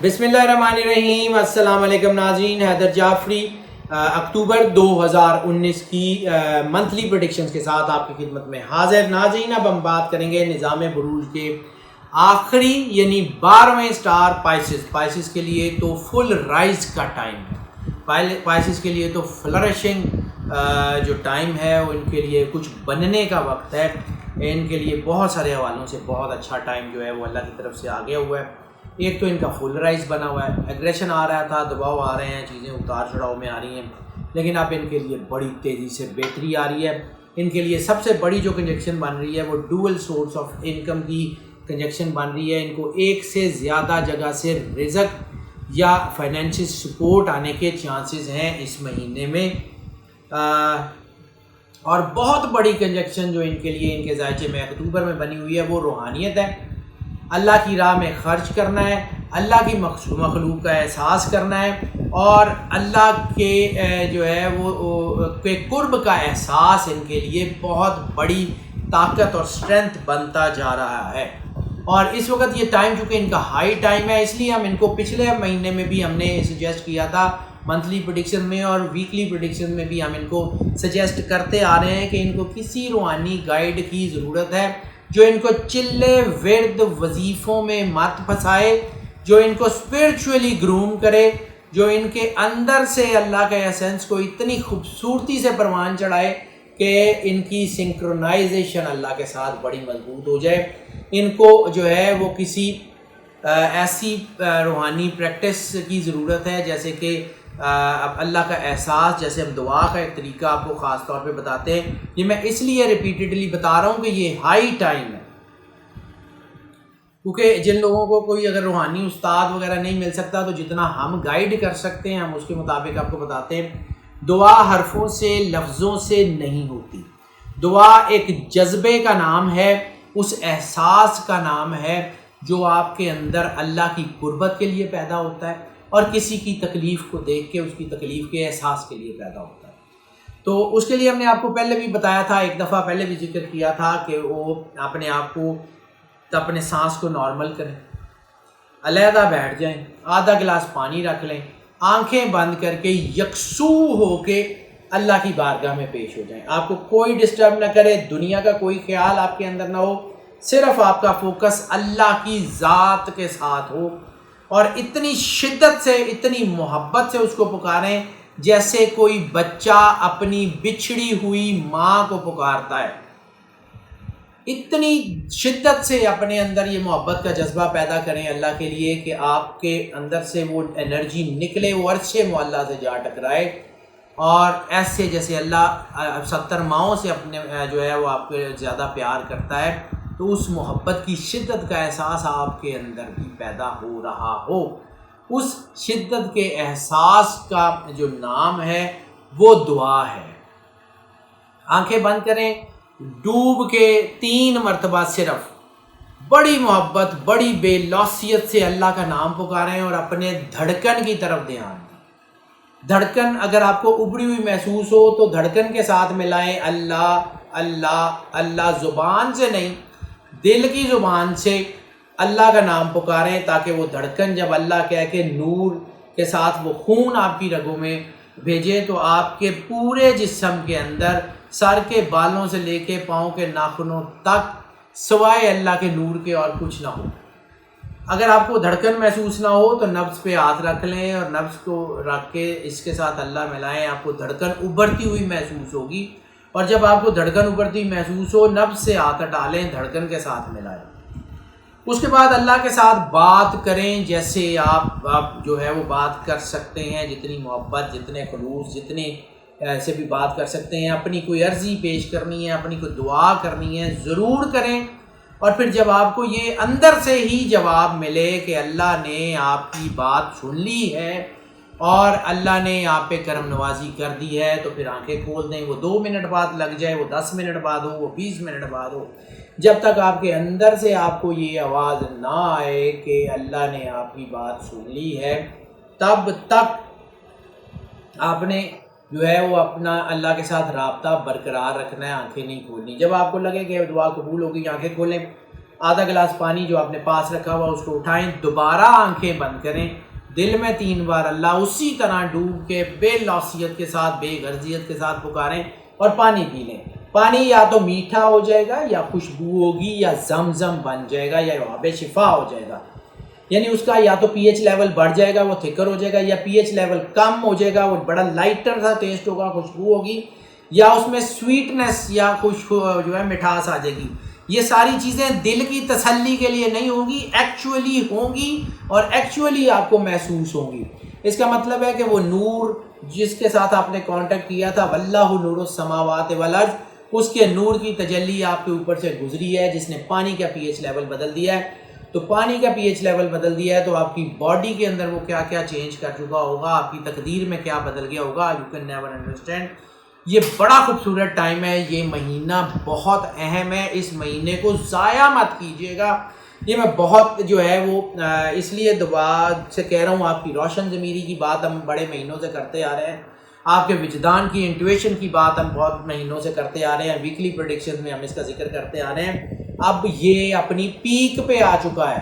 بسم اللہ الرحمن الرحیم۔ السلام علیکم ناظرین، حیدر جعفری اکتوبر 2019 کی منتھلی پریڈکشنز کے ساتھ آپ کی خدمت میں حاضر۔ ناظرین، اب ہم بات کریں گے نظام بروج کے آخری یعنی 12ویں سٹار پائسز کے لیے تو فل رائز کا ٹائم ہے۔ پائسز کے لیے تو فلرشنگ جو ٹائم ہے وہ ان کے لیے کچھ بننے کا وقت ہے۔ ان کے لیے بہت سارے حوالوں سے بہت اچھا ٹائم جو ہے وہ اللہ کی طرف سے آ گیا ہوا ہے۔ ایک تو ان کا فل رائز بنا ہوا ہے، ایگریشن آ رہا تھا، دباؤ آ رہے ہیں، چیزیں اتار چڑھاؤ میں آ رہی ہیں، لیکن اب ان کے لیے بڑی تیزی سے بہتری آ رہی ہے۔ ان کے لیے سب سے بڑی جو کنجیکشن بن رہی ہے وہ ڈوئل سورس آف انکم کی کنجیکشن بن رہی ہے۔ ان کو ایک سے زیادہ جگہ سے رزق یا فائنینشیل سپورٹ آنے کے چانسز ہیں اس مہینے میں۔ اور بہت بڑی کنجیکشن جو ان کے لیے ان کے ذائچے میں اکتوبر میں بنی ہوئی ہے وہ روحانیت ہے۔ اللہ کی راہ میں خرچ کرنا ہے، اللہ کی مخلوق کا احساس کرنا ہے، اور اللہ کے جو ہے وہ کے قرب کا احساس ان کے لیے بہت بڑی طاقت اور اسٹرینتھ بنتا جا رہا ہے۔ اور اس وقت یہ ٹائم چونکہ ان کا ہائی ٹائم ہے، اس لیے ہم ان کو پچھلے مہینے میں بھی ہم نے سجیسٹ کیا تھا منتھلی پریڈکشن میں اور ویکلی پریڈکشن میں بھی ہم ان کو سجیسٹ کرتے آ رہے ہیں کہ ان کو کسی روحانی گائیڈ کی ضرورت ہے جو ان کو چلے ورد وظیفوں میں مت پھنسائے، جو ان کو اسپرچولی گروم کرے، جو ان کے اندر سے اللہ کے ایسنس کو اتنی خوبصورتی سے پروان چڑھائے کہ ان کی سنکرونائزیشن اللہ کے ساتھ بڑی مضبوط ہو جائے۔ ان کو جو ہے وہ کسی ایسی روحانی پریکٹس کی ضرورت ہے جیسے کہ اللہ کا احساس، جیسے ہم دعا کا ایک طریقہ آپ کو خاص طور پہ بتاتے ہیں۔ یہ میں اس لیے ریپیٹیڈلی بتا رہا ہوں کہ یہ ہائی ٹائم ہے، کیونکہ جن لوگوں کو کوئی اگر روحانی استاد وغیرہ نہیں مل سکتا تو جتنا ہم گائیڈ کر سکتے ہیں ہم اس کے مطابق آپ کو بتاتے ہیں۔ دعا حرفوں سے لفظوں سے نہیں ہوتی، دعا ایک جذبے کا نام ہے، اس احساس کا نام ہے جو آپ کے اندر اللہ کی قربت کے لیے پیدا ہوتا ہے اور کسی کی تکلیف کو دیکھ کے اس کی تکلیف کے احساس کے لیے پیدا ہوتا ہے۔ تو اس کے لیے ہم نے آپ کو پہلے بھی بتایا تھا، ایک دفعہ پہلے بھی ذکر کیا تھا کہ وہ اپنے آپ کو اپنے سانس کو نارمل کریں، علیحدہ بیٹھ جائیں، آدھا گلاس پانی رکھ لیں، آنکھیں بند کر کے یکسو ہو کے اللہ کی بارگاہ میں پیش ہو جائیں۔ آپ کو کوئی ڈسٹرب نہ کرے، دنیا کا کوئی خیال آپ کے اندر نہ ہو، صرف آپ کا فوکس اللہ کی ذات کے ساتھ ہو، اور اتنی شدت سے اتنی محبت سے اس کو پکاریں جیسے کوئی بچہ اپنی بچھڑی ہوئی ماں کو پکارتا ہے۔ اتنی شدت سے اپنے اندر یہ محبت کا جذبہ پیدا کریں اللہ کے لیے کہ آپ کے اندر سے وہ انرجی نکلے، وہ عرش معلیٰ سے جا ٹکرائے، اور ایسے جیسے اللہ 70 ماؤں سے اپنے جو ہے وہ آپ کو زیادہ پیار کرتا ہے، تو اس محبت کی شدت کا احساس آپ کے اندر بھی پیدا ہو رہا ہو۔ اس شدت کے احساس کا جو نام ہے وہ دعا ہے۔ آنکھیں بند کریں، ڈوب کے 3 مرتبہ صرف بڑی محبت بڑی بے لوثیت سے اللہ کا نام پکاریں اور اپنے دھڑکن کی طرف دھیان دیں۔ دھڑکن اگر آپ کو ابڑی ہوئی محسوس ہو تو دھڑکن کے ساتھ ملائیں اللہ اللہ اللہ، زبان سے نہیں دل کی زبان سے اللہ کا نام پکاریں، تاکہ وہ دھڑکن جب اللہ کہہ کے نور کے ساتھ وہ خون آپ کی رگوں میں بھیجے تو آپ کے پورے جسم کے اندر سر کے بالوں سے لے کے پاؤں کے ناخنوں تک سوائے اللہ کے نور کے اور کچھ نہ ہو۔ اگر آپ کو دھڑکن محسوس نہ ہو تو نبض پہ ہاتھ رکھ لیں اور نبض کو رکھ کے اس کے ساتھ اللہ ملائیں، آپ کو دھڑکن ابھرتی ہوئی محسوس ہوگی، اور جب آپ کو دھڑکن ابھرتی محسوس ہو نبض سے ہاتھ ہٹا لیں، دھڑکن کے ساتھ ملائیں۔ اس کے بعد اللہ کے ساتھ بات کریں جیسے آپ جو ہے وہ بات کر سکتے ہیں، جتنی محبت، جتنے خلوص، جتنے ایسے بھی بات کر سکتے ہیں۔ اپنی کوئی عرضی پیش کرنی ہے، اپنی کوئی دعا کرنی ہے، ضرور کریں۔ اور پھر جب آپ کو یہ اندر سے ہی جواب ملے کہ اللہ نے آپ کی بات سن لی ہے اور اللہ نے آپ پہ کرم نوازی کر دی ہے، تو پھر آنکھیں کھول دیں۔ وہ 2 منٹ بعد لگ جائے، وہ 10 منٹ بعد ہو، وہ 20 منٹ بعد ہو، جب تک آپ کے اندر سے آپ کو یہ آواز نہ آئے کہ اللہ نے آپ کی بات سن لی ہے، تب تک آپ نے جو ہے وہ اپنا اللہ کے ساتھ رابطہ برقرار رکھنا ہے، آنکھیں نہیں کھولنی۔ جب آپ کو لگے کہ دعا قبول ہوگی، آنکھیں کھولیں، آدھا گلاس پانی جو آپ نے پاس رکھا ہوا اس کو اٹھائیں، دوبارہ آنکھیں بند کریں، دل میں 3 بار اللہ اسی طرح ڈوب کے بے لوثیت کے ساتھ، بے غرضیت کے ساتھ پکاریں اور پانی پی لیں۔ پانی یا تو میٹھا ہو جائے گا یا خوشبو ہوگی یا زمزم بن جائے گا یا آب شفا ہو جائے گا، یعنی اس کا یا تو پی ایچ لیول بڑھ جائے گا، وہ تھکر ہو جائے گا، یا پی ایچ لیول کم ہو جائے گا، وہ بڑا لائٹر سا ٹیسٹ ہوگا، خوشبو ہوگی، یا اس میں سویٹنس یا جو ہے مٹھاس آ جائے گی۔ یہ ساری چیزیں دل کی تسلی کے لیے نہیں ہوں گی، ایکچولی ہوں گی اور ایکچولی آپ کو محسوس ہوں گی۔ اس کا مطلب ہے کہ وہ نور جس کے ساتھ آپ نے کانٹیکٹ کیا تھا، واللہ نور السماوات والارض، اس کے نور کی تجلی آپ کے اوپر سے گزری ہے، جس نے پانی کا پی ایچ لیول بدل دیا ہے۔ تو پانی کا پی ایچ لیول بدل دیا ہے تو آپ کی باڈی کے اندر وہ کیا کیا چینج کر چکا ہوگا، آپ کی تقدیر میں کیا بدل گیا ہوگا، یو کین نیور انڈرسٹینڈ۔ یہ بڑا خوبصورت ٹائم ہے، یہ مہینہ بہت اہم ہے، اس مہینے کو ضائع مت کیجیے گا۔ یہ میں بہت جو ہے وہ اس لیے دعا سے کہہ رہا ہوں، آپ کی روشن ضمیری کی بات ہم بڑے مہینوں سے کرتے آ رہے ہیں، آپ کے وجدان کی انٹویشن کی بات ہم بہت مہینوں سے کرتے آ رہے ہیں، ویکلی پریڈکشن میں ہم اس کا ذکر کرتے آ رہے ہیں۔ اب یہ اپنی پیک پہ آ چکا ہے،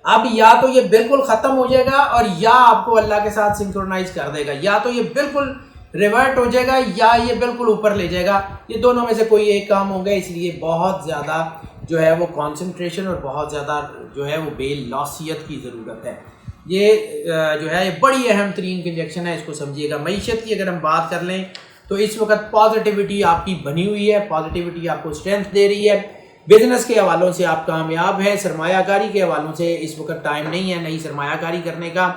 اب یا تو یہ بالکل ختم ہو جائے گا اور یا آپ کو اللہ کے ساتھ سنکرونائز کر دے گا، یا تو یہ بالکل ریورٹ ہو جائے گا یا یہ بالکل اوپر لے جائے گا، یہ دونوں میں سے کوئی ایک کام ہوگا۔ اس لیے بہت زیادہ جو ہے وہ کانسنٹریشن اور بہت زیادہ جو ہے وہ بے لوثیت کی ضرورت ہے۔ یہ جو ہے یہ بڑی اہم ترین کنجیکشن ہے، اس کو سمجھیے گا۔ معیشت کی اگر ہم بات کر لیں تو اس وقت پازیٹیوٹی آپ کی بنی ہوئی ہے، پازیٹیوٹی آپ کو اسٹرینتھ دے رہی ہے، بزنس کے حوالوں سے آپ کامیاب ہیں، سرمایہ کاری کے حوالوں سے اس وقت ٹائم نہیں ہے نئی سرمایہ کاری کرنے کا،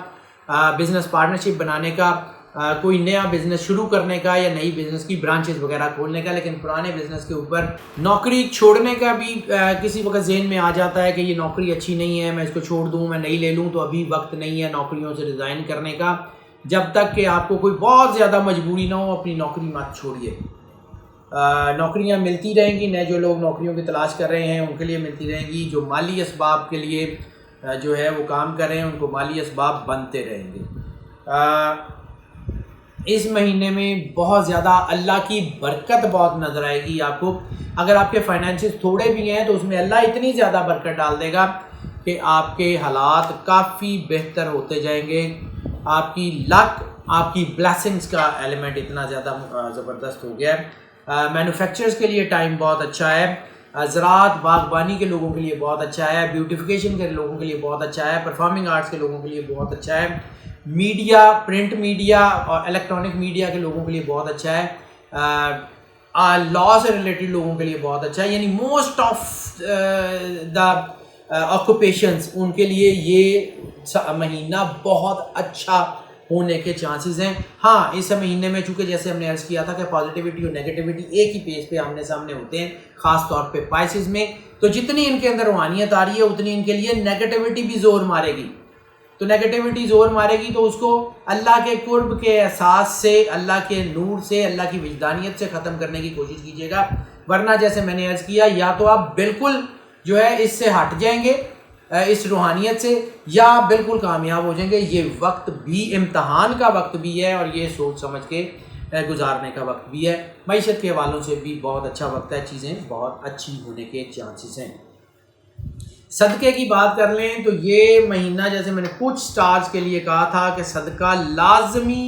بزنس پارٹنرشپ بنانے کا، کوئی نیا بزنس شروع کرنے کا یا نئی بزنس کی برانچز وغیرہ کھولنے کا، لیکن پرانے بزنس کے اوپر نوکری چھوڑنے کا بھی کسی وقت ذہن میں آ جاتا ہے کہ یہ نوکری اچھی نہیں ہے، میں اس کو چھوڑ دوں، میں نئی لے لوں، تو ابھی وقت نہیں ہے نوکریوں سے ریزائن کرنے کا۔ جب تک کہ آپ کو کوئی بہت زیادہ مجبوری نہ ہو، اپنی نوکری مت چھوڑیے۔ نوکریاں ملتی رہیں گی، نئے جو لوگ نوکریوں کی تلاش کر رہے ہیں ان کے لیے ملتی رہیں گی، جو مالی اسباب کے لیے جو ہے وہ کام کر رہے ہیں ان کو مالی اسباب بنتے رہیں گے۔ اس مہینے میں بہت زیادہ اللہ کی برکت بہت نظر آئے گی آپ کو۔ اگر آپ کے فائنینسز تھوڑے بھی ہیں تو اس میں اللہ اتنی زیادہ برکت ڈال دے گا کہ آپ کے حالات کافی بہتر ہوتے جائیں گے۔ آپ کی لک، آپ کی بلیسنگز کا ایلیمنٹ اتنا زیادہ زبردست ہو گیا ہے۔ مینوفیکچرز کے لیے ٹائم بہت اچھا ہے، زراعت باغبانی کے لوگوں کے لیے بہت اچھا ہے، بیوٹیفیکیشن کے لوگوں کے لیے بہت اچھا ہے، پرفارمنگ آرٹس کے لوگوں کے لیے بہت اچھا ہے، میڈیا، پرنٹ میڈیا اور الیکٹرانک میڈیا کے لوگوں کے لیے بہت اچھا ہے، لاء سے ریلیٹڈ لوگوں کے لیے بہت اچھا ہے، یعنی موسٹ آف دا آکوپیشنز ان کے لیے یہ مہینہ بہت اچھا ہونے کے چانسز ہیں۔ ہاں اس مہینے میں چونکہ جیسے ہم نے عرض کیا تھا کہ پازیٹیوٹی اور نیگیٹیوٹی ایک ہی پیج پہ آمنے سامنے ہوتے ہیں، خاص طور پہ پائسز میں، تو جتنی ان کے اندر روحانیت آ رہی ہے اتنی ان کے لیے نیگیٹیوٹی بھی زور مارے گی۔ تو نیگیٹیوٹی زور مارے گی تو اس کو اللہ کے قرب کے احساس سے، اللہ کے نور سے، اللہ کی وجدانیت سے ختم کرنے کی کوشش کیجیے گا، ورنہ جیسے میں نے عرض کیا یا تو آپ بالکل جو ہے اس سے ہٹ جائیں گے، اس روحانیت سے، یا بالکل کامیاب ہو جائیں گے۔ یہ وقت بھی امتحان کا وقت بھی ہے اور یہ سوچ سمجھ کے گزارنے کا وقت بھی ہے۔ معیشت کے حوالوں سے بھی بہت اچھا وقت ہے، چیزیں بہت اچھی ہونے کے چانسز ہیں۔ صدقے کی بات کر لیں تو یہ مہینہ جیسے میں نے کچھ سٹارز کے لیے کہا تھا کہ صدقہ لازمی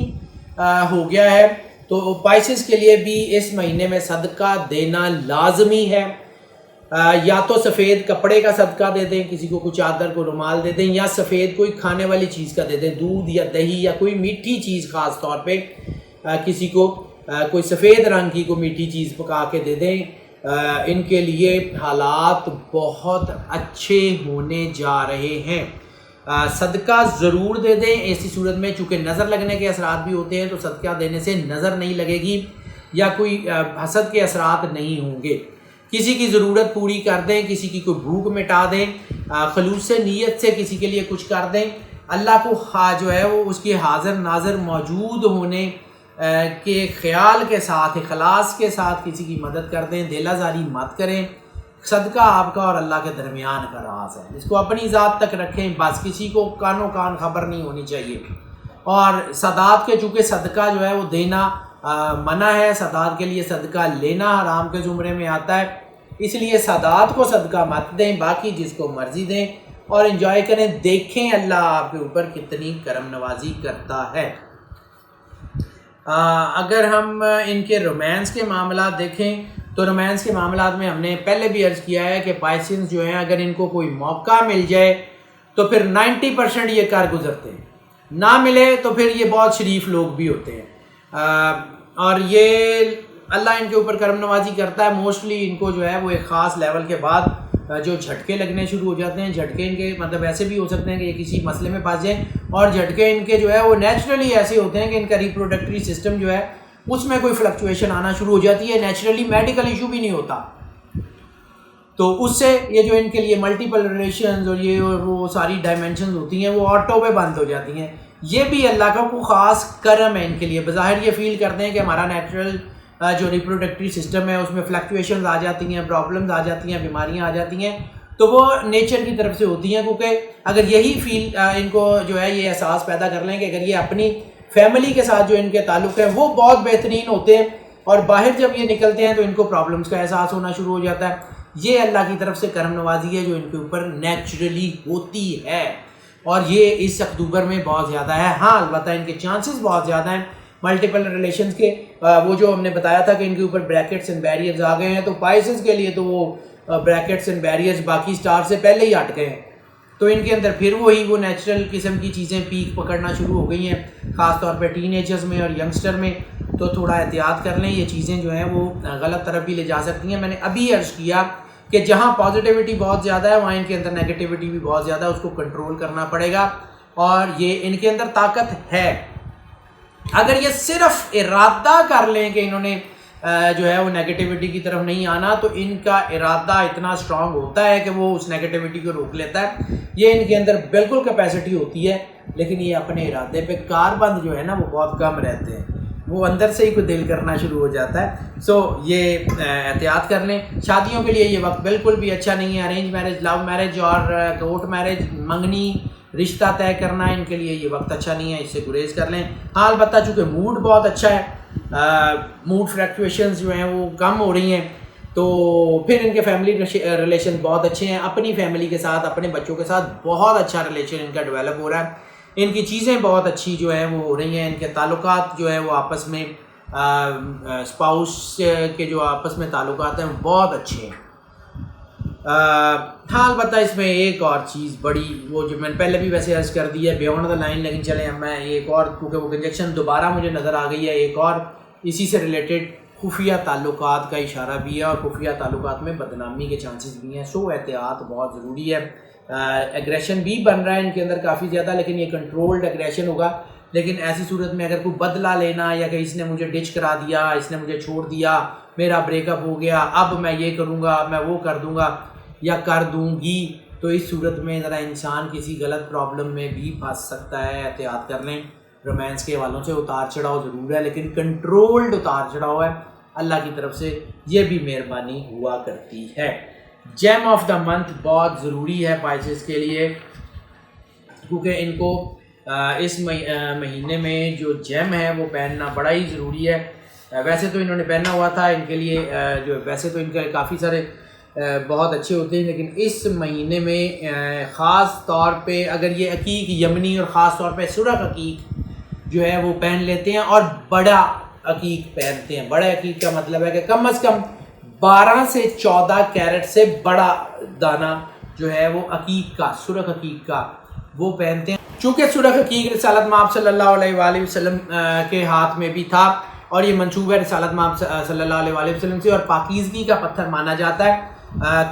ہو گیا ہے، تو پائسز کے لیے بھی اس مہینے میں صدقہ دینا لازمی ہے۔ یا تو سفید کپڑے کا صدقہ دے دیں، کسی کو کچھ چادر کو رومال دے دیں، یا سفید کوئی کھانے والی چیز کا دے دیں، دودھ یا دہی یا کوئی میٹھی چیز، خاص طور پہ کسی کو کوئی سفید رنگ کی کوئی میٹھی چیز پکا کے دے دیں۔ ان کے لیے حالات بہت اچھے ہونے جا رہے ہیں۔ صدقہ ضرور دے دیں ایسی صورت میں، چونکہ نظر لگنے کے اثرات بھی ہوتے ہیں، تو صدقہ دینے سے نظر نہیں لگے گی یا کوئی حسد کے اثرات نہیں ہوں گے۔ کسی کی ضرورت پوری کر دیں، کسی کی کوئی بھوک مٹا دیں، خلوص نیت سے کسی کے لیے کچھ کر دیں، اللہ کو جو ہے وہ اس کے حاضر ناظر موجود ہونے کے خیال کے ساتھ، اخلاص کے ساتھ کسی کی مدد کر دیں، دل آزاری مت کریں۔ صدقہ آپ کا اور اللہ کے درمیان کا راز ہے، اس کو اپنی ذات تک رکھیں، بس کسی کو کانوں کان خبر نہیں ہونی چاہیے۔ اور سادات کے چونکہ صدقہ جو ہے وہ دینا منع ہے، سادات کے لیے صدقہ لینا حرام کے زمرے میں آتا ہے، اس لیے سادات کو صدقہ مت دیں، باقی جس کو مرضی دیں اور انجوائے کریں، دیکھیں اللہ آپ کے اوپر کتنی کرم نوازی کرتا ہے۔ اگر ہم ان کے رومانس کے معاملات دیکھیں تو رومانس کے معاملات میں ہم نے پہلے بھی عرض کیا ہے کہ پائسنز جو ہیں اگر ان کو کوئی موقع مل جائے تو پھر 90% یہ کر گزرتے ہیں، نہ ملے تو پھر یہ بہت شریف لوگ بھی ہوتے ہیں، اور یہ اللہ ان کے اوپر کرم نوازی کرتا ہے۔ موسٹلی ان کو جو ہے وہ ایک خاص لیول کے بعد جو جھٹکے لگنے شروع ہو جاتے ہیں، جھٹکے ان کے مطلب ایسے بھی ہو سکتے ہیں کہ یہ کسی مسئلے میں پھنس جائیں، اور جھٹکے ان کے جو ہے وہ نیچرلی ایسے ہوتے ہیں کہ ان کا ریپروڈکٹری سسٹم جو ہے اس میں کوئی فلکچویشن آنا شروع ہو جاتی ہے، نیچرلی میڈیکل ایشو بھی نہیں ہوتا، تو اس سے یہ جو ان کے لیے ملٹیپل ریلیشنز اور یہ وہ ساری ڈائمینشنز ہوتی ہیں وہ آٹو پہ بند ہو جاتی ہیں۔ یہ بھی اللہ کا کوئی خاص کرم ہے ان کے لیے۔ بظاہر یہ فیل کرتے ہیں کہ ہمارا نیچرل جو ریپروڈکٹری سسٹم ہے اس میں فلکچویشنز آ جاتی ہیں، پرابلمز آ جاتی ہیں، بیماریاں آ جاتی ہیں، تو وہ نیچر کی طرف سے ہوتی ہیں، کیونکہ اگر یہی فیل ان کو جو ہے یہ احساس پیدا کر لیں کہ اگر یہ اپنی فیملی کے ساتھ جو ان کے تعلق ہے وہ بہت بہترین ہوتے ہیں اور باہر جب یہ نکلتے ہیں تو ان کو پرابلمز کا احساس ہونا شروع ہو جاتا ہے، یہ اللہ کی طرف سے کرم نوازی ہے جو ان کے اوپر نیچرلی ہوتی ہے، اور یہ اس اکتوبر میں بہت زیادہ ہے۔ ہاں البتہ ان کے چانسز بہت زیادہ ہیں ملٹیپل ریلیشنز کے، وہ جو ہم نے بتایا تھا کہ ان کے اوپر بریکٹس اینڈ بیریئرز آ گئے ہیں، تو پائسز کے لیے تو وہ بریکٹس اینڈ بیریئرز باقی سٹار سے پہلے ہی ہٹ گئے ہیں، تو ان کے اندر پھر وہی وہ نیچرل قسم کی چیزیں پیک پکڑنا شروع ہو گئی ہیں، خاص طور پہ ٹین ایجرز میں اور ینگسٹر میں، تو تھوڑا احتیاط کر لیں، یہ چیزیں جو ہیں وہ غلط طرف بھی لے جا سکتی ہیں۔ میں نے ابھی عرض کیا کہ جہاں پازیٹیوٹی بہت زیادہ ہے وہاں ان کے اندر نیگیٹیوٹی بھی بہت زیادہ ہے، اس کو کنٹرول کرنا پڑے گا، اور یہ ان کے اندر طاقت ہے۔ اگر یہ صرف ارادہ کر لیں کہ انہوں نے جو ہے وہ نیگیٹیوٹی کی طرف نہیں آنا، تو ان کا ارادہ اتنا اسٹرانگ ہوتا ہے کہ وہ اس نیگیٹیوٹی کو روک لیتا ہے، یہ ان کے اندر بالکل کیپیسٹی ہوتی ہے، لیکن یہ اپنے ارادے پہ کاربند جو ہے نا وہ بہت کم رہتے ہیں، وہ اندر سے ہی کوئی دل کرنا شروع ہو جاتا ہے۔ سو یہ احتیاط کر لیں۔ شادیوں کے لیے یہ وقت بالکل بھی اچھا نہیں ہے، ارینج میرج، لو میرج اور کورٹ میرج، منگنی رشتہ طے کرنا، ان کے لیے یہ وقت اچھا نہیں ہے، اس سے گریز کر لیں۔ ہاں البتہ چونکہ موڈ بہت اچھا ہے، موڈ فلیکچویشنز جو ہیں وہ کم ہو رہی ہیں، تو پھر ان کے فیملی ریلیشن بہت اچھے ہیں، اپنی فیملی کے ساتھ، اپنے بچوں کے ساتھ بہت اچھا ریلیشن ان کا ڈیولپ ہو رہا ہے، ان کی چیزیں بہت اچھی جو ہیں وہ ہو رہی ہیں، ان کے تعلقات جو ہے وہ آپس میں اسپاؤس کے جو آپس میں تعلقات ہیں وہ بہت اچھے ہیں۔ ہاں البتہ اس میں ایک اور چیز بڑی، وہ جو میں نے پہلے بھی ویسے عرض کر دی ہے بیونڈ دا لائن، لیکن چلیں میں ایک اور، کیونکہ وہ کنجکشن دوبارہ مجھے نظر آ گئی ہے، ایک اور اسی سے ریلیٹڈ خفیہ تعلقات کا اشارہ بھی ہے، اور خفیہ تعلقات میں بدنامی کے چانسز بھی ہیں، سو احتیاط بہت ضروری ہے۔ ایگریشن بھی بن رہا ہے ان کے اندر کافی زیادہ، لیکن یہ کنٹرولڈ ایگریشن ہوگا، لیکن ایسی صورت میں اگر کوئی بدلہ لینا یا کہ اس نے مجھے ڈچ کرا دیا، اس نے مجھے چھوڑ دیا، میرا بریک اپ ہو گیا، اب میں یہ کروں گا، میں وہ کر دوں گا یا کر دوں گی، تو اس صورت میں ذرا انسان کسی غلط پرابلم میں بھی پھنس سکتا ہے، احتیاط کر لیں۔ رومانس کے حوالوں سے اتار چڑھاؤ ضرور ہے، لیکن کنٹرولڈ اتار چڑھاؤ ہے، اللہ کی طرف سے یہ بھی مہربانی ہوا کرتی ہے۔ جیم آف دا منتھ بہت ضروری ہے پائسز کے لیے، کیونکہ ان کو اس مہینے میں جو جیم ہے وہ پہننا بڑا ہی ضروری ہے۔ ویسے تو انہوں نے پہنا ہوا تھا، ان کے لیے جو ویسے تو ان کے کافی سارے بہت اچھے ہوتے ہیں، لیکن اس مہینے میں خاص طور پہ اگر یہ عقیق یمنی اور خاص طور پہ سرخ عقیق جو ہے وہ پہن لیتے ہیں اور بڑا عقیق پہنتے ہیں، بڑا عقیق کا مطلب ہے کہ کم از کم 12 سے 14 کیرٹ سے بڑا دانہ جو ہے وہ عقیق کا، سرخ عقیق کا وہ پہنتے ہیں، چونکہ سرخ عقیق رسالت مآب صلی اللہ علیہ وآلہ وسلم کے ہاتھ میں بھی تھا، اور یہ منسوب ہے رسالت مآب صلی اللہ علیہ وآلہ وسلم سے، اور پاکیزگی کا پتھر مانا جاتا ہے،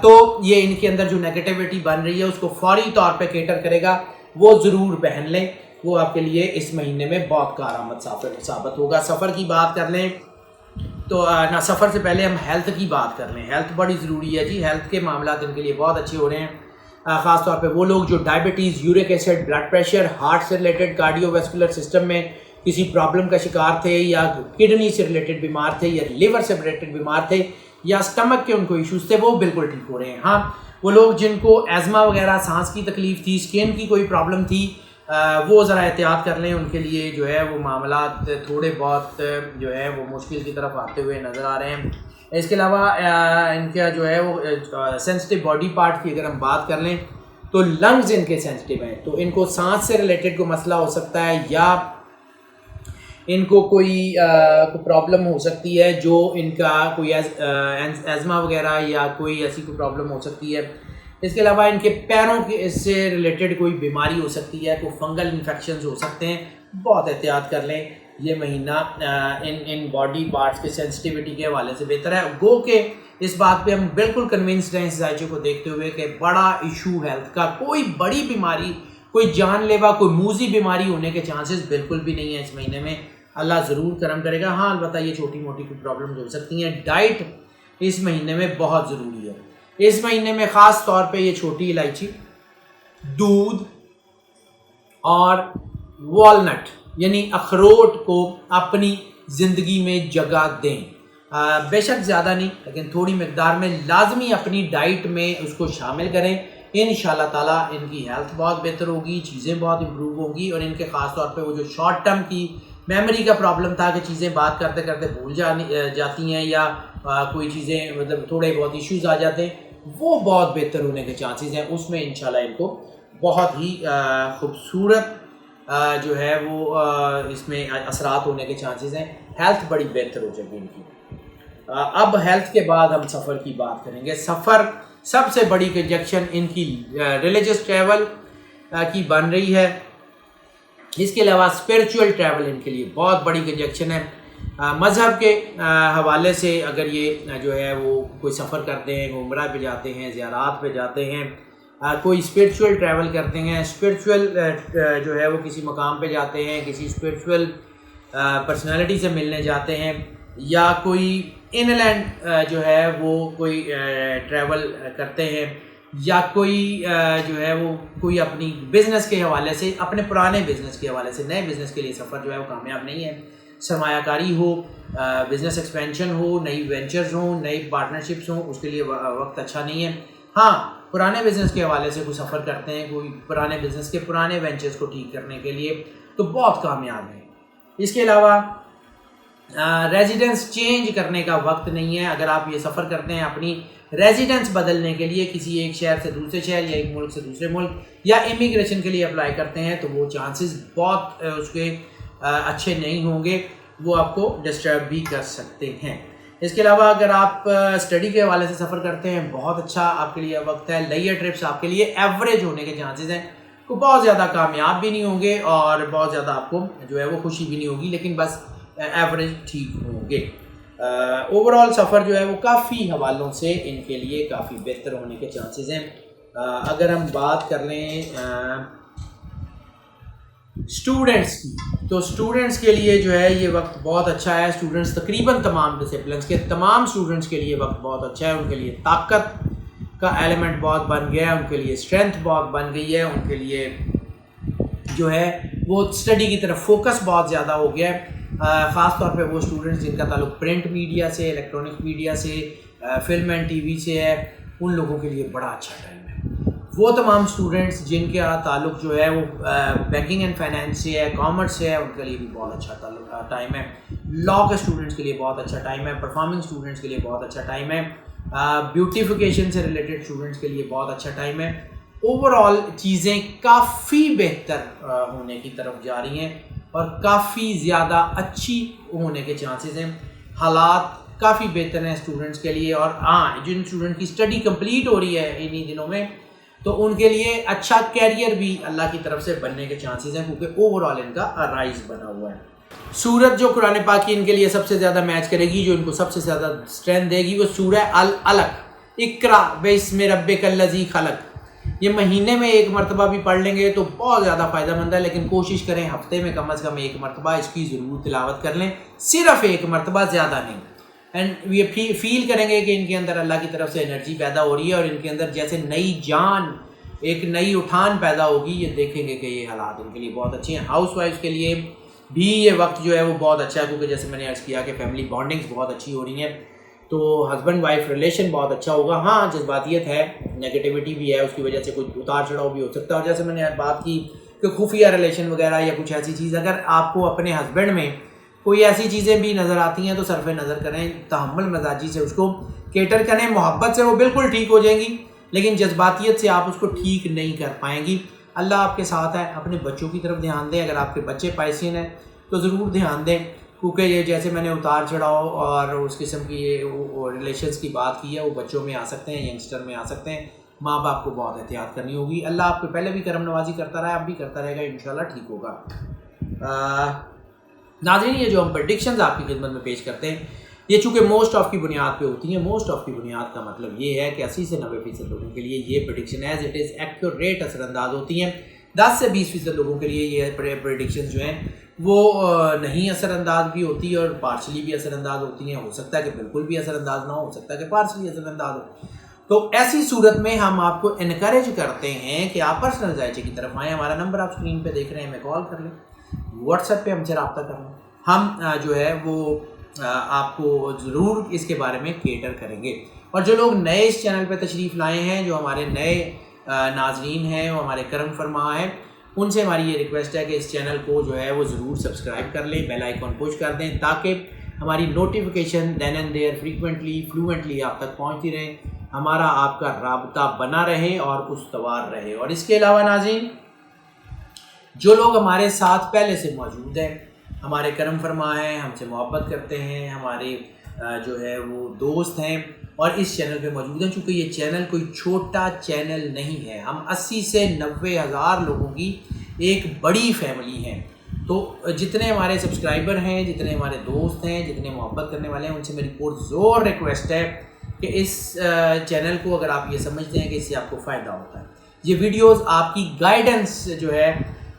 تو یہ ان کے اندر جو نیگیٹیوٹی بن رہی ہے اس کو فوری طور پہ کیٹر کرے گا، وہ ضرور پہن لیں، وہ آپ کے لیے اس مہینے میں بہت کارآمد ثابت ہوگا۔ سفر کی بات کر لیں تو نہ، سفر سے پہلے ہم ہیلتھ کی بات کر لیں، ہیلتھ بڑی ضروری ہے جی، ہیلتھ کے معاملات ان کے لیے بہت اچھے ہو رہے ہیں، خاص طور پہ وہ لوگ جو diabetes, uric acid, blood pressure, heart سے ریلیٹڈ کارڈیو ویسکولر سسٹم میں کسی پرابلم کا شکار تھے، یا کڈنی سے ریلیٹڈ بیمار تھے، یا لیور سے ریلیٹڈ بیمار تھے، یا اسٹمک کے ان کو ایشوز تھے، وہ بالکل ٹھیک ہو رہے ہیں۔ ہاں وہ لوگ جن کو ایزما وغیرہ، سانس کی تکلیف تھی، اسکن کی کوئی پرابلم تھی، وہ ذرا احتیاط کر لیں، ان کے لیے جو ہے وہ معاملات تھوڑے بہت جو ہے وہ مشکل کی طرف آتے ہوئے نظر آ رہے ہیں۔ اس کے علاوہ ان کا جو ہے وہ سینسٹیو باڈی پارٹ کی اگر ہم بات کر لیں تو لنگز ان کے سینسٹیو ہیں، تو ان کو سانس سے ریلیٹڈ کوئی مسئلہ ہو سکتا ہے، یا ان کو کوئی پرابلم ہو سکتی ہے جو ان کا کوئی ایزما وغیرہ یا کوئی ایسی کوئی پرابلم ہو سکتی ہے۔ اس کے علاوہ ان کے پیروں کے سے ریلیٹڈ کوئی بیماری ہو سکتی ہے، کوئی فنگل انفیکشنز ہو سکتے ہیں، بہت احتیاط کر لیں۔ یہ مہینہ ان باڈی پارٹس کے سینسٹیوٹی کے حوالے سے بہتر ہے، گو کہ اس بات پہ ہم بالکل کنونسڈ ہیں اس ذائچے کو دیکھتے ہوئے کہ بڑا ایشو ہیلتھ کا، کوئی بڑی بیماری، کوئی جان لیوا، کوئی موذی بیماری ہونے کے چانسز بالکل بھی نہیں ہیں اس مہینے میں۔ اللہ ضرور کرم کرے گا، ہاں البتہ یہ چھوٹی موٹی کوئی پرابلمز ہو سکتی ہیں۔ ڈائٹ اس مہینے میں بہت ضروری ہے۔ اس مہینے میں خاص طور پہ یہ چھوٹی الائچی، دودھ اور والنٹ یعنی اخروٹ کو اپنی زندگی میں جگہ دیں، بے شک زیادہ نہیں لیکن تھوڑی مقدار میں لازمی اپنی ڈائٹ میں اس کو شامل کریں۔ انشاءاللہ تعالیٰ ان کی ہیلتھ بہت بہتر ہوگی، چیزیں بہت امپروو ہوں گی، اور ان کے خاص طور پہ وہ جو شارٹ ٹرم کی میموری کا پرابلم تھا کہ چیزیں بات کرتے کرتے بھول جاتی ہیں، یا کوئی چیزیں مطلب تھوڑے بہت ایشوز آ جاتے ہیں، وہ بہت بہتر ہونے کے چانسز ہیں۔ اس میں انشاءاللہ ان کو بہت ہی خوبصورت جو ہے وہ اس میں اثرات ہونے کے چانسز ہیں، ہیلتھ بڑی بہتر ہو جائے گی ان کی۔ اب ہیلتھ کے بعد ہم سفر کی بات کریں گے۔ سفر سب سے بڑی کنجکشن ان کی ریلیجس ٹریول کی بن رہی ہے، اس کے علاوہ اسپریچول ٹریول ان کے لیے بہت بڑی کنجکشن ہے۔ مذہب کے حوالے سے اگر یہ جو ہے وہ کوئی سفر کرتے ہیں، عمرہ پہ جاتے ہیں، زیارات پہ جاتے ہیں، کوئی اسپریچول ٹریول کرتے ہیں، اسپریچول جو ہے وہ کسی مقام پہ جاتے ہیں، کسی اسپریچول پرسنالٹی سے ملنے جاتے ہیں، یا کوئی ان لینڈ جو ہے وہ کوئی ٹریول کرتے ہیں، یا کوئی جو ہے وہ کوئی اپنی بزنس کے حوالے سے، اپنے پرانے بزنس کے حوالے سے نئے بزنس کے لیے سفر جو ہے وہ کامیاب نہیں ہے۔ سرمایہ کاری ہو، بزنس ایکسپینشن ہو، نئی وینچرز ہوں، نئی پارٹنرشپس ہوں، اس کے لیے وقت اچھا نہیں ہے۔ ہاں پرانے بزنس کے حوالے سے کوئی سفر کرتے ہیں، کوئی پرانے بزنس کے پرانے وینچرز کو ٹھیک کرنے کے لیے، تو بہت کامیاب ہیں۔ اس کے علاوہ ریزیڈنس چینج کرنے کا وقت نہیں ہے۔ اگر آپ یہ سفر کرتے ہیں اپنی ریزیڈنس بدلنے کے لیے کسی ایک شہر سے دوسرے شہر یا ایک ملک سے دوسرے ملک، یا امیگریشن کے لیے اپلائی کرتے ہیں، تو وہ چانسز بہت اس کے اچھے نہیں ہوں گے، وہ آپ کو ڈسٹرب بھی کر سکتے ہیں۔ اس کے علاوہ اگر آپ اسٹڈی کے حوالے سے سفر کرتے ہیں، بہت اچھا آپ کے لیے وقت ہے۔ لیئر ٹرپس آپ کے لیے ایوریج ہونے کے چانسز ہیں، کو بہت زیادہ کامیاب بھی نہیں ہوں گے اور بہت زیادہ آپ کو جو ہے وہ خوشی بھی نہیں ہوگی، لیکن بس ایوریج ٹھیک ہوں گے۔ اوور آل سفر جو ہے وہ کافی حوالوں سے ان کے لیے کافی بہتر ہونے کے چانسز ہیں۔ اگر ہم بات کر لیں اسٹوڈنٹس کی، تو اسٹوڈنٹس کے لیے جو ہے یہ وقت بہت اچھا ہے۔ اسٹوڈنٹس تقریباً تمام ڈسپلنس کے تمام اسٹوڈنٹس کے لیے وقت بہت اچھا ہے۔ ان کے لیے طاقت کا ایلیمنٹ بہت بن گیا ہے، ان کے لیے اسٹرینتھ بہت بن گئی ہے، ان کے لیے جو ہے وہ اسٹڈی کی طرف فوکس بہت زیادہ ہو گیا ہے۔ خاص طور پہ وہ اسٹوڈنٹس جن کا تعلق پرنٹ میڈیا سے، الیکٹرانک میڈیا سے، فلم اینڈ ٹی وی سے ہے، ان لوگوں کے لیے بڑا اچھا ٹائم ہے۔ وہ تمام اسٹوڈنٹس جن کا تعلق جو ہے وہ بینکنگ اینڈ فائنینس سے ہے، کامرس سے ہے، ان کے لیے بھی بہت اچھا ٹائم ہے۔ لاء کے اسٹوڈنٹس کے لیے بہت اچھا ٹائم ہے۔ پرفارمنگ اسٹوڈنٹس کے لیے بہت اچھا ٹائم ہے۔ بیوٹیفیکیشن سے ریلیٹڈ اسٹوڈنٹس کے لیے بہت اچھا ٹائم ہے۔ اوور آل چیزیں کافی بہتر ہونے کی طرف جا رہی ہیں اور کافی زیادہ اچھی ہونے کے چانسز ہیں۔ حالات کافی بہتر ہیں اسٹوڈنٹس کے لیے، اور ہاں جن اسٹوڈنٹ کی اسٹڈی کمپلیٹ ہو رہی ہے انہی دنوں میں، تو ان کے لیے اچھا کیریئر بھی اللہ کی طرف سے بننے کے چانسز ہیں، کیونکہ اوور آل ان کا رائز بنا ہوا ہے۔ سورت جو قرآن پاک کی ان کے لیے سب سے زیادہ میچ کرے گی، جو ان کو سب سے زیادہ اسٹرینتھ دے گی، وہ سورہ العلق، اقرا باسم ربک الذی خلق۔ یہ مہینے میں ایک مرتبہ بھی پڑھ لیں گے تو بہت زیادہ فائدہ مند ہے، لیکن کوشش کریں ہفتے میں کم از کم ایک مرتبہ اس کی ضرور تلاوت کر لیں، صرف ایک مرتبہ، زیادہ نہیں۔ اینڈ یہ فیل کریں گے کہ ان کے اندر اللہ کی طرف سے انرجی پیدا ہو رہی ہے، اور ان کے اندر جیسے نئی جان، ایک نئی اٹھان پیدا ہوگی۔ یہ دیکھیں گے کہ یہ حالات ان کے لیے بہت اچھے ہیں۔ ہاؤس وائف کے لیے بھی یہ وقت جو ہے وہ بہت اچھا ہے، کیونکہ جیسے میں نے عرض کیا کہ فیملی بانڈنگس بہت اچھی ہو رہی ہیں، تو ہسبینڈ وائف ریلیشن بہت اچھا ہوگا۔ ہاں جذباتیت ہے، نیگیٹیوٹی بھی ہے، اس کی وجہ سے کوئی اتار چڑھاؤ بھی ہو سکتا ہے، اور جیسے میں نے بات کی کہ خفیہ ریلیشن وغیرہ یا کچھ ایسی چیز، اگر آپ کو اپنے ہسبینڈ میں کوئی ایسی چیزیں بھی نظر آتی ہیں تو صرف نظر کریں، تحمل مزاجی سے اس کو کیٹر کریں، محبت سے وہ بالکل ٹھیک ہو جائیں گی، لیکن جذباتیت سے آپ اس کو ٹھیک نہیں کر پائیں گی۔ اللہ آپ کے ساتھ ہے۔ اپنے بچوں کی طرف دھیان دیں، اگر آپ کے بچے پائسین ہیں تو ضرور دھیان دیں، کیونکہ یہ جیسے میں نے اتار چڑھاؤ اور اس قسم کی ریلیشنز کی بات کی ہے، وہ بچوں میں آ سکتے ہیں، ینگسٹر میں آ سکتے ہیں۔ ماں باپ کو بہت احتیاط کرنی ہوگی۔ اللہ آپ کو پہلے بھی کرم نوازی کرتا رہا ہے، اب بھی کرتا رہے گا، انشاءاللہ ٹھیک ہوگا۔ ناظرین، یہ جو ہم پریڈکشنز آپ کی خدمت میں پیش کرتے ہیں، یہ چونکہ موسٹ آف کی بنیاد پہ ہوتی ہیں۔ موسٹ آف کی بنیاد کا مطلب یہ ہے کہ 80 سے 90% لوگوں کے لیے یہ prediction as it is accurate اثر انداز ہوتی ہیں۔ 10 سے 20% لوگوں کے لیے یہ پریڈکشنز جو ہیں وہ نہیں اثر انداز بھی ہوتی اور پارشلی بھی اثر انداز ہوتی ہیں۔ ہو سکتا ہے کہ بالکل بھی اثر انداز نہ ہو سکتا ہے کہ پارشلی اثر انداز ہو۔ تو ایسی صورت میں ہم آپ کو انکریج کرتے ہیں کہ آپ پرسنل ذائچے کی طرف آئیں۔ ہمارا نمبر آپ اسکرین پہ دیکھ رہے ہیں، ہمیں کال کر لیں، واٹس ایپ پہ ہم سے رابطہ کر لیں، ہم جو ہے وہ آپ کو ضرور اس کے بارے میں کیٹر کریں گے۔ اور جو لوگ نئے اس چینل پہ تشریف لائے ہیں، جو ہمارے نئے ناظرین ہیں، وہ ہمارے کرم فرما ہیں، ان سے ہماری یہ ریکویسٹ ہے کہ اس چینل کو جو ہے وہ ضرور سبسکرائب کر لیں، بیل آئیکن پش کر دیں، تاکہ ہماری notification then and there frequently fluently آپ تک پہنچتی رہیں، ہمارا آپ کا رابطہ بنا رہے اور استوار رہے۔ اور اس کے علاوہ ناظرین، جو لوگ ہمارے ساتھ پہلے سے موجود ہیں، ہمارے کرم فرما ہیں، ہم سے محبت کرتے ہیں، ہمارے جو ہے وہ دوست ہیں اور اس چینل پہ موجود ہیں، چونکہ یہ چینل کوئی چھوٹا چینل نہیں ہے، ہم 80 سے 90 ہزار لوگوں کی ایک بڑی فیملی ہیں۔ تو جتنے ہمارے سبسکرائبر ہیں، جتنے ہمارے دوست ہیں، جتنے محبت کرنے والے ہیں، ان سے میری پرزور ریکویسٹ ہے کہ اس چینل کو اگر آپ یہ سمجھتے ہیں کہ اس سے آپ کو فائدہ ہوتا ہے، یہ ویڈیوز آپ کی گائیڈنس جو ہے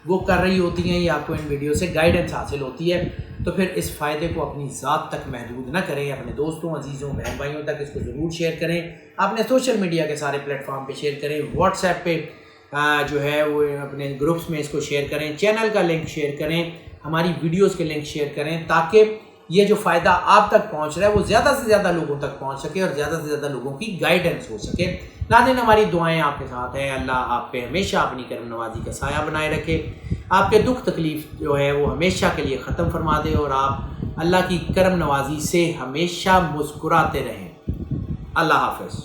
وہ کر رہی ہوتی ہیں، یا آپ کو ان ویڈیو سے گائیڈنس حاصل ہوتی ہے، تو پھر اس فائدے کو اپنی ذات تک محدود نہ کریں، اپنے دوستوں، عزیزوں، بہن بھائیوں تک اس کو ضرور شیئر کریں، اپنے سوشل میڈیا کے سارے پلیٹ فارم پہ شیئر کریں، واٹس ایپ پہ جو ہے وہ اپنے گروپس میں اس کو شیئر کریں، چینل کا لنک شیئر کریں، ہماری ویڈیوز کے لنک شیئر کریں، تاکہ یہ جو فائدہ آپ تک پہنچ رہا ہے وہ زیادہ سے زیادہ لوگوں تک پہنچ سکے اور زیادہ سے زیادہ لوگوں کی گائیڈنس ہو سکے۔ ناظرین، ہماری دعائیں آپ کے ساتھ ہیں، اللہ آپ پہ ہمیشہ اپنی کرم نوازی کا سایہ بنائے رکھے، آپ کے دکھ تکلیف جو ہے وہ ہمیشہ کے لیے ختم فرما دے، اور آپ اللہ کی کرم نوازی سے ہمیشہ مسکراتے رہیں۔ اللہ حافظ۔